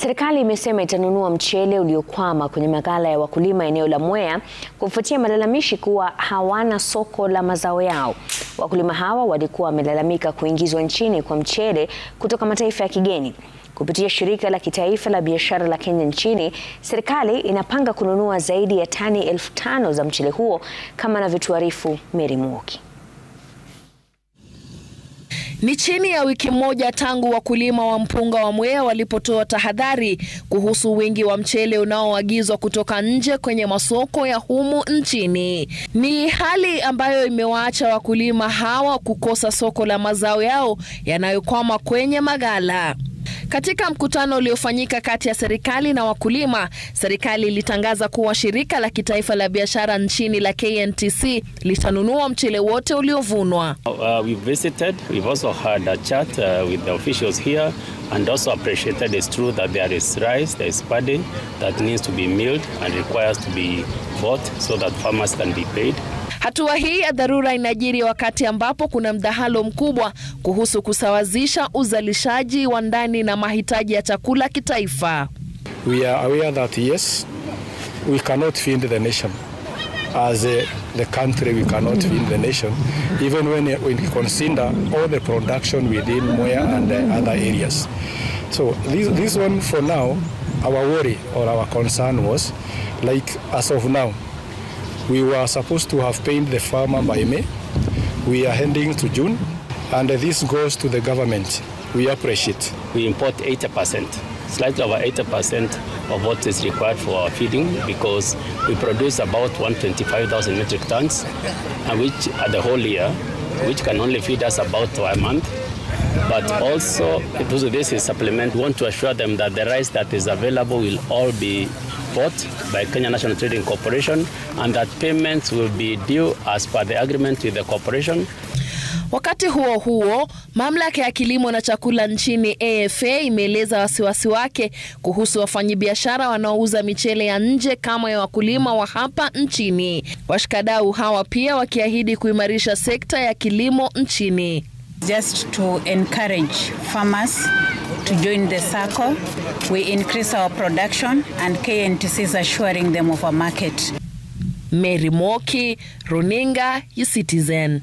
Serikali imesema itanunua mchele uliokwama kwenye maghala ya wakulima eneo la Mwea kufuatia malalamishi kuwa hawana soko la mazao yao. Wakulima hawa walikuwa wamelalamika kuingizwa nchini kwa mchele kutoka mataifa ya kigeni. Kupitia shirika la kitaifa la biashara la Kenya nchini, serikali inapanga kununua zaidi ya tani 5,000 za mchele huo, kama anavyotuarifu Mary Mwoki. Ni chini ya wiki moja tangu wakulima wa mpunga wa Mwea walipotoa tahadhari kuhusu wingi wa mchele unaoagizwa kutoka nje kwenye masoko ya humu nchini. Ni hali ambayo imewaacha wakulima hawa kukosa soko la mazao yao yanayokwama kwenye maghala. Katika mkutano uliofanyika kati ya serikali na wakulima, serikali ilitangaza kuwa shirika la kitaifa la biashara nchini la KNTC litanunua mchele wote uliovunwa. We've also had a chat with the officials here and also appreciated it's true that there is rice, there is paddy that needs to be milled and requires to be bought so that farmers can be paid. Hatua hii ya dharura inajiri wakati ambapo kuna mdahalo mkubwa kuhusu kusawazisha uzalishaji wa ndani na mahitaji ya chakula kitaifa. We are aware that yes, we cannot feed the nation. As the country, we cannot feed the nation, even when we consider all the production within Mwea and other areas. So this one for now, our worry or our concern was, like as of now, we were supposed to have paid the farmer by May. We are heading to June, and this goes to the government. We appreciate. We import 80%, slightly over 80% of what is required for our feeding, because we produce about 125,000 metric tons, and which are the whole year, which can only feed us about a month. But also, because this is supplement, we want to assure them that the rice that is available will all be bought by Kenya National Trading Corporation and that payments will be due as per the agreement with the corporation. Wakati huo huo, mamlaka ya kilimo na chakula nchini AFA imeeleza wasiwasi wake kuhusu wafanyabiashara wanaouza michele ya nje kama ya wakulima wa hapa nchini. Washikadau hawa pia wakiahidi kuimarisha sekta ya kilimo nchini. Just to encourage farmers to join the circle, we increase our production and KNTC is assuring them of a market. Mary Mwoki, Runinga ya Citizen.